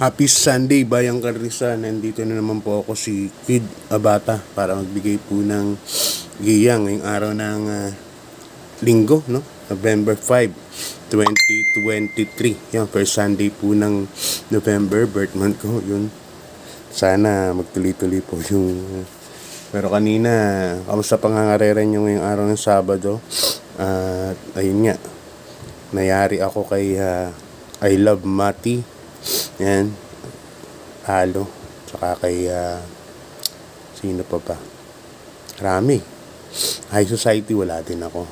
Happy Sunday, Bayang Karisa. Nandito na naman po ako si Kid Abata para magbigay po ng giyang ngayong araw ng linggo, no? November 5, 2023. Yan, first Sunday po ng November, birth month ko. Yun. Sana magtuloy-tuloy po yung... Pero kanina, kamusta pangangarera nyo ngayong araw ng Sabado? Ayun nga, nayari ako kay I Love Mati. Yan, Halo, tsaka kay sino pa ba? Rami. High Society, wala din ako.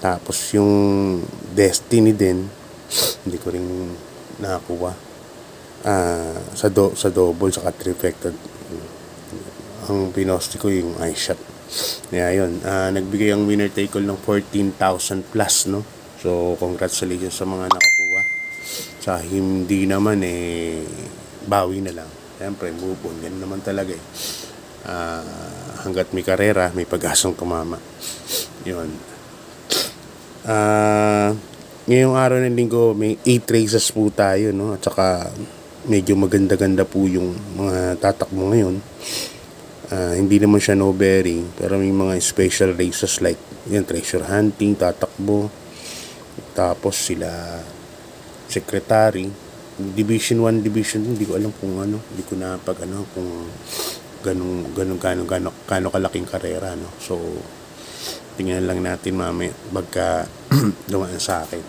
Tapos yung Destiny din, hindi ko rin nakakuha. Sa double, sa trifecta. Ang pinosti ko yung iShot. Kaya yun, nagbigay ang winner take all ng 14,000 plus, no? So, congratulations sa mga nakakuha. Sa hindi naman bawi na lang. Siyempre, move on. Ganun naman talaga hanggat may karera, may pag-asang kumama. Yun. Ngayong araw ng linggo, may 8 races po tayo, no? At saka, medyo maganda-ganda po yung mga tatakbo ngayon. Hindi naman siya no bearing, pero may mga special races like yan, treasure hunting, tatakbo. Tapos sila secretary, division 1, division 2, hindi ko alam kung ano, hindi ko na pag kung gano'ng kalaking karera, no. So tingnan lang natin mamaya pagka dumaan sa akin.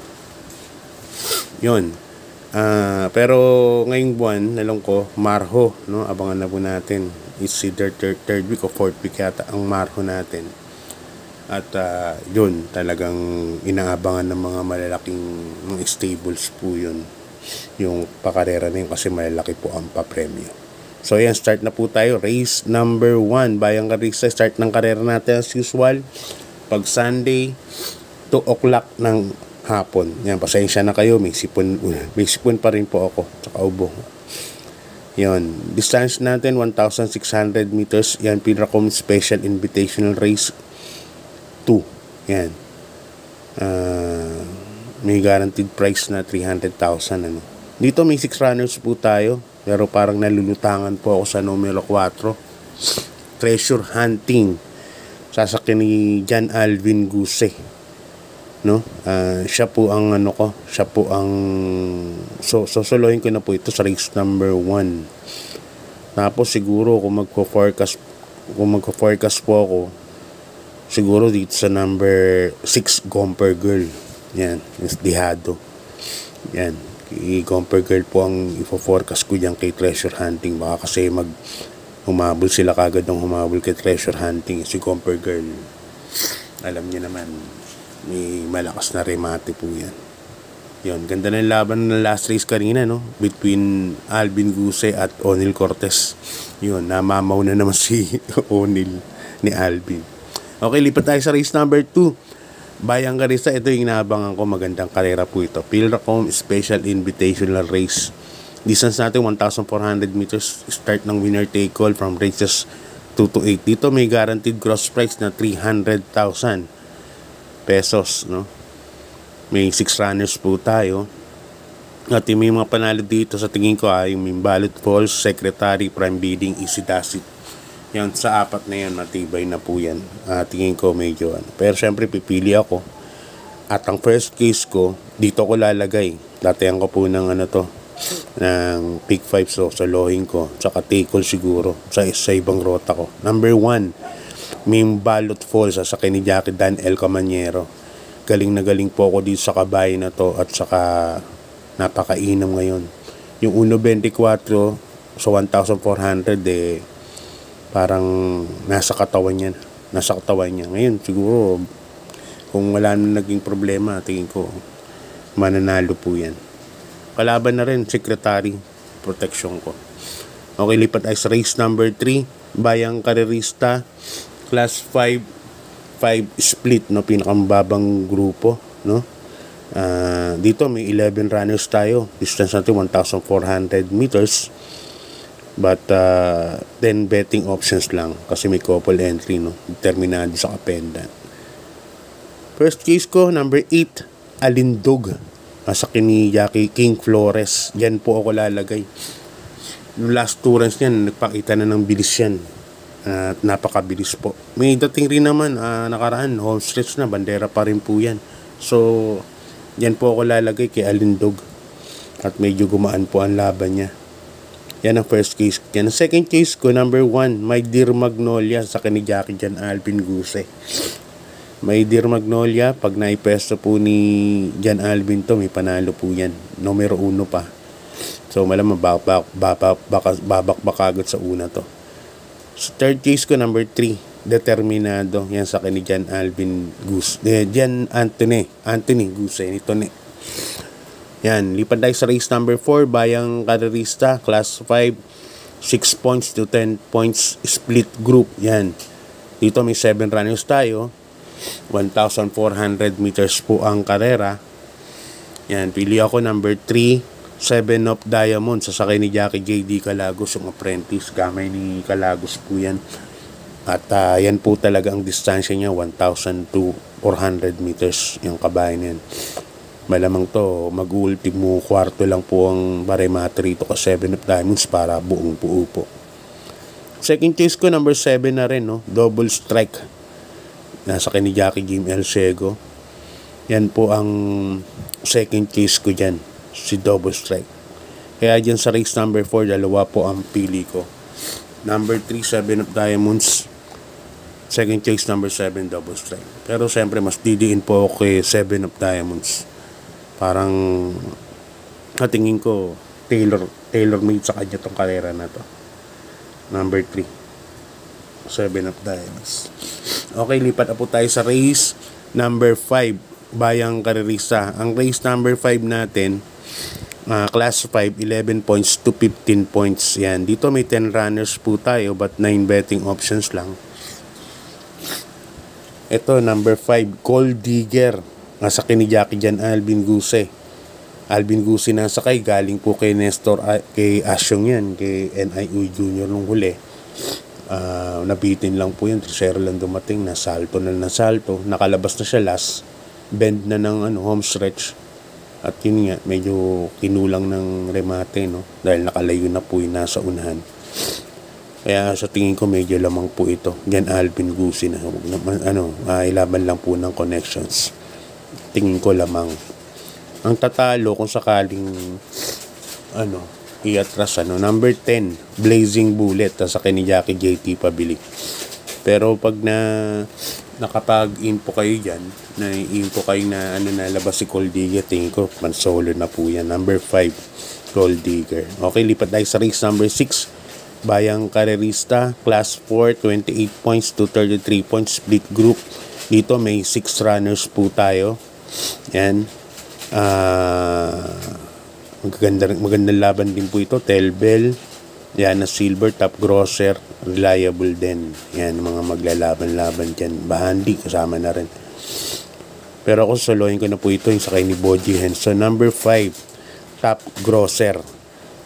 Yun. Pero ngayong buwan, nalong ko, Marho, no, abangan na po natin. It's either third week o fourth week yata ang Marho natin. At yun, talagang inaabangan ng mga malalaking mga stables po yun. Yung pakarera na yun kasi malalaki po ang papremyo. So yan, start na po tayo. Race number 1, Bayang Karisa. Start ng karera natin as usual. Pag Sunday, 2 o'clock ng hapon. Yan, pasensya na kayo. May sipon pa rin po ako. Tsaka ubo. Yun. Distance natin, 1,600 meters. Yan, Pinracom Special Invitational Race 2. Yan. May guaranteed price na 300,000, ano. Dito may 6 runners po tayo, pero parang nalulutangan po ako sa numero 4. Treasure Hunting. Sasakyan ni John Alvin Guse. No? Siya po ang siya po ang solohin ko na po ito sa race number 1. Tapos siguro kung magko-forecast po ako, siguro dito sa number 6, Gomper Girl. Yan, is Dihado. Yan, Gomper Girl po ang ifo-forecast ko dyan kay Treasure Hunting. Baka kasi humabol sila kagad ng humabol kay Treasure Hunting. Si Gomper Girl, alam niyo naman, may malakas na remate po yan. Yun, ganda ng laban ng last race kanina, no? Between Alvin Guse at Onil Cortez. Yun, namamaw na naman si Onil ni Alvin. Okay, lipat tayo sa race number 2. Bayang Karisa, ito yung inaabangan ko. Magandang karera po ito. Pinracom Special Invitational Race. Distance natin 1,400 meters. Start ng winner take all from races 2 to 8. Dito may guaranteed gross price na 300,000 pesos, no? May 6 runners po tayo. At may mga panalo dito sa tingin ko yung Mimbalot Falls, Secretary, Prime Bidding, Easy Dasit. Yan, sa 4 na yan, matibay na po yan. Tingin ko medyo Pero syempre, pipili ako. At ang first case ko, dito ko lalagay. Latayan ko po ng ng pick 5, so solohin ko. Tsaka take all siguro sa ibang rota ko. Number 1, Mimbalot Falls, sa ni Jackie Dan El Camanyero. Galing na galing po ako dito sa kabay na to. At saka napakainam ngayon. Yung 1.24, so 1,400 parang nasa katawan niya. Ngayon, siguro, kung wala na naging problema, tingin ko, mananalo po yan. Kalaban na rin, Secretary, protection ko. Okay, lipat ay sa race number 3, Bayang Karerista, class 5 split, no? Pinakamababang grupo, no? Dito may 11 runners tayo. Distance natin 1,400 meters. But 10 betting options lang kasi may couple entry, no, determinado sa kapendant. First case ko, number 8, Alindog. Sa ni Jackie King Flores. Yan po ako lalagay. Yung last 2 runs niyan, nagpakita na ng bilis yan. At napakabilis po. May dating rin naman, nakaraan, home stretch na, bandera pa rin po yan. So, yan po ako lalagay kay Alindog. At medyo gumaan po ang laban niya. Yan ang first case. Yan ang second case ko, number 1, My Dear Magnolia sa ni Jackie Jan Alvin Guse. My Dear Magnolia, pag naipesto po ni Jan Alvin to, may panalo po yan. Numero 1 pa. So, malamang babak agad sa una to. So, third case ko, number 3, Determinado. Yan sa ni Jan Alvin Guse. Jan Anthony Guse. Nito ni. Yan, lipat tayo sa race number 4, Bayang Karerista, class 5, 6 points to 10 points split group. Yan. Dito may 7 runners tayo. 1,400 meters po ang karera. Yan, pili ako number 3, 7 of Diamond, sasakay ni Jackie J.D. Calagos, yung apprentice, gamay ni Calagos po yan. At yan po talaga ang distansya niya, 1,400 meters yung kabayan yan. Malamang to, mag-ultimo kwarto lang po ang baremate rito ka 7 of Diamonds para buong buo po. Second case ko, number 7 na rin, no? Double Strike. Nasa kay ni Jackie Jim El Sego. Yan po ang second case ko dyan, si Double Strike. Kaya dyan sa race number 4, dalawa po ang pili ko. Number 3, 7 of Diamonds. Second case, number 7, Double Strike. Pero siyempre, mas didiin po ako kay 7 of Diamonds. Parang natingin ko tailor-made sa kanya tong karera na to. Number 3, 7 of Diamonds. Okay, lipat na po tayo sa race number 5, Bayang Karerista. Ang race number 5 natin, class 5, 11 points to 15 points. Yan, dito may 10 runners po tayo but 9 betting options lang. Ito, number 5, Gold Digger. Nasa ni Jackie Jan Alvin Guse. Alvin Guse nasakay, galing po kay Nestor, kay Asyong yan, kay NIU Junior nung huli. Nabitin lang po yun, 3-0 lang dumating, nasalto. Nakalabas na siya last, bend na ng home stretch. At yun nga, medyo kinulang ng remate, no? Dahil nakalayo na po yung nasa unahan. Kaya sa tingin ko medyo lamang po ito. Jan Alvin Guse na. Ilaban lang po ng connections. Tingin ko lamang. Ang tatalo kung sakaling iatras number 10, Blazing Bullet sa ni Jackie JT Pabili. Pero pag nakapag-in po kayo dyan, na-in po kayo na nalabas si Gold Digger, tingin ko man-solo na po yan. Number 5, Gold Digger. Okay, lipat tayo sa race number 6, Bayang Karerista, class 4, 28 points to 33 points split group. Dito may 6 runners po tayo. Yan. Magandang laban din po ito. Telbel, Yana Silver, Top Grosser, Reliable din. Yan, mga maglalaban-laban dyan. Bahandi, kasama na rin. Pero ako solohin ko na po ito yung sakay ni Boji Henson. Number 5, Top Grosser.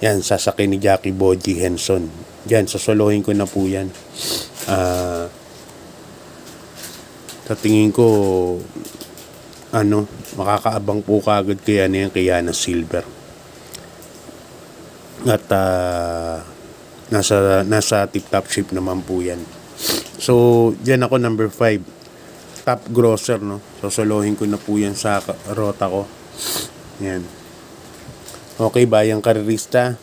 Yan, sasakay ni Jackie Boji Henson. Yan, sasolohin ko na po yan. Sa tingin ko, makakaabang po kagad kaya na yan kay Yana Silver. At nasa tip-top shape naman po yan. So, dyan ako number 5, Top Grosser, no? So, solohin ko na po yan sa rota ko. Yan. Okay, Bayang Karerista.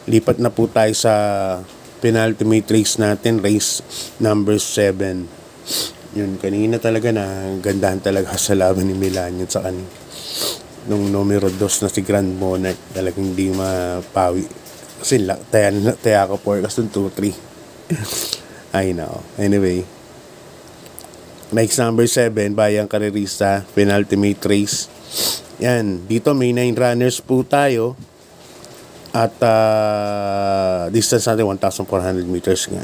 Lipat na po tayo sa penultimate race natin, race number 7. Yun, kanina talaga na gandahan talaga sa laban ni Milan yun sa kanin. Nung numero 2 na si Grand Monarch, talagang hindi mapawi. Kasi taya ko 4 kasi 2-3. Ay nako. Anyway, race number 7, Bayang Karerista, penultimate race. Yan, dito may 9 runners po tayo. At distance natin 1,400 meters nga.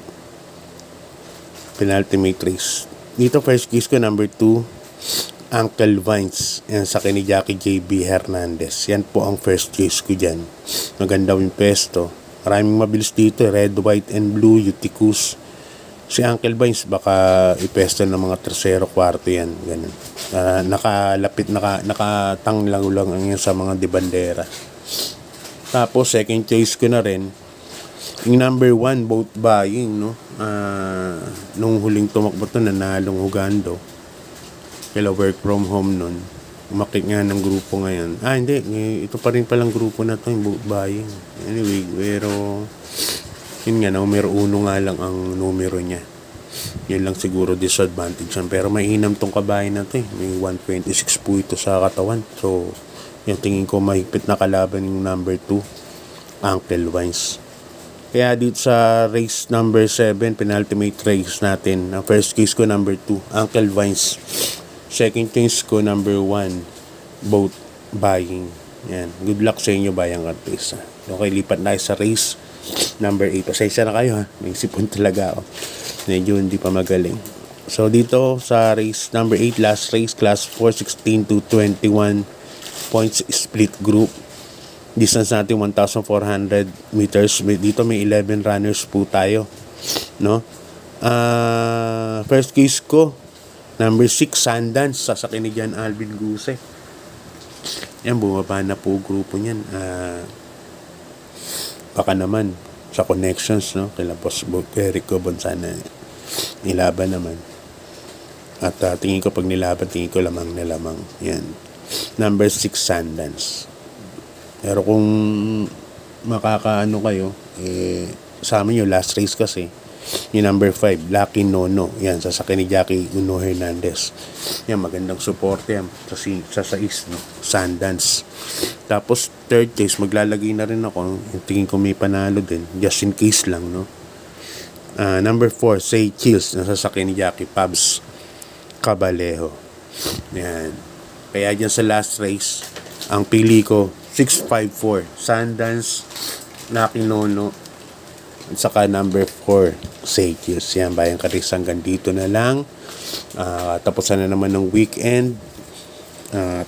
Penultimate race. Dito first case ko, number 2, Uncle Vines. Yan sa ni Jackie J.B. Hernandez. Yan po ang first case ko dyan. Maganda yung pesto. Maraming mabilis dito. Red, white, and blue, Eutychus, Si Uncle Vines, baka ipesto ng mga tercero, kwarto yan. Ganun. Nakatanglang lang ang yan sa mga debandera. Tapos, second choice ko na rin, yung number 1, boat buying, no? Nung huling tumakbo to, nanalong Hugando. Kaya work from home nun. Umakit nga ng grupo ngayon. Hindi. Ito pa rin palang grupo na to, yung boat buying. Anyway, pero yun nga, numero 1 nga lang ang numero niya. Yun lang siguro disadvantage yan. Pero mainam tong kabayan na to eh. May 126 po ito sa katawan. So, yung tingin ko mahigpit na kalaban yung number 2, Uncle Vines. Kaya dito sa race number 7, penultimate race natin, ang first case ko number 2, Uncle Vines. Second case ko number 1, boat buying. Yan. Good luck sa inyo, bayang artista. Okay, lipat na sa race number 8. Pasensya na kayo ha. May sipon talaga ako. Medyo hindi pa magaling. So dito sa race number 8, last race, class 4, 16 to 21 points split group. Distance natin 1,400 meters. Dito may 11 runners po tayo, no? First case ko number 6, Sundance, sasakyan ni John Alvin Guse. Yan, bumaba na po grupo niyan. Baka naman sa connections, no? Kaya Boss Eric Cobon sana nilaban naman. At tingin ko pag nilaban, tingin ko lamang na lamang. Yan. Number 6, Sundance. Pero kung makakaano kayo, sa amin yung last race kasi, yung number 5, Lucky Nono. Yan, sasakyan ni Jackie Uno Hernandez. Yan, magandang support yan sa 6, no? Sundance. Tapos, third case, maglalagay na rin ako. Yung tingin ko may panalo din. Just in case lang, no? Number 4, Say Chills. Nasasakyan ni Jackie Pabs Cabalejo. Yan. Kaya dyan sa last race, ang pili ko, 654. Sundance, Lucky Nono, at saka number 4, Say Chills. Yan, bayang karis, hanggang dito na lang. Tapos na naman ng weekend. At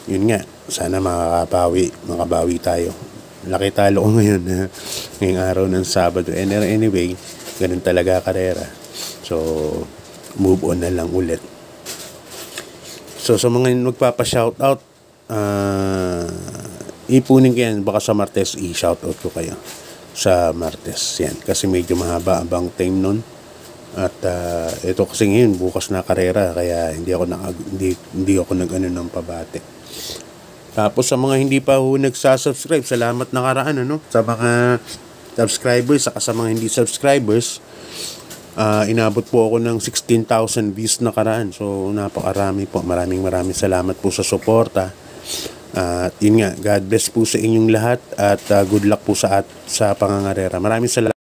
yun nga, sana makabawi tayo. Laki talo ko ngayon ngayong araw ng Sabado. And anyway, ganun talaga karera. So, move on na lang ulit. So, sa mga magpapa-shoutout, ipunin ko yan. Baka sa Martes, i-shoutout ko kayo sa Martes. Yan. Kasi medyo mahaba ang bang time nun. At ito kasi ngayon, bukas na karera. Kaya hindi ako nag-ano ng pabate. Tapos sa mga hindi pa nagsasubscribe, salamat nakaraan, ano? Sa mga subscribers, saka sa mga hindi subscribers, inabot po ako ng 16,000 views nakaraan. So, napakarami po. Maraming salamat po sa suporta. At yun nga, God bless po sa inyong lahat at good luck po sa pangangarera. Maraming salamat.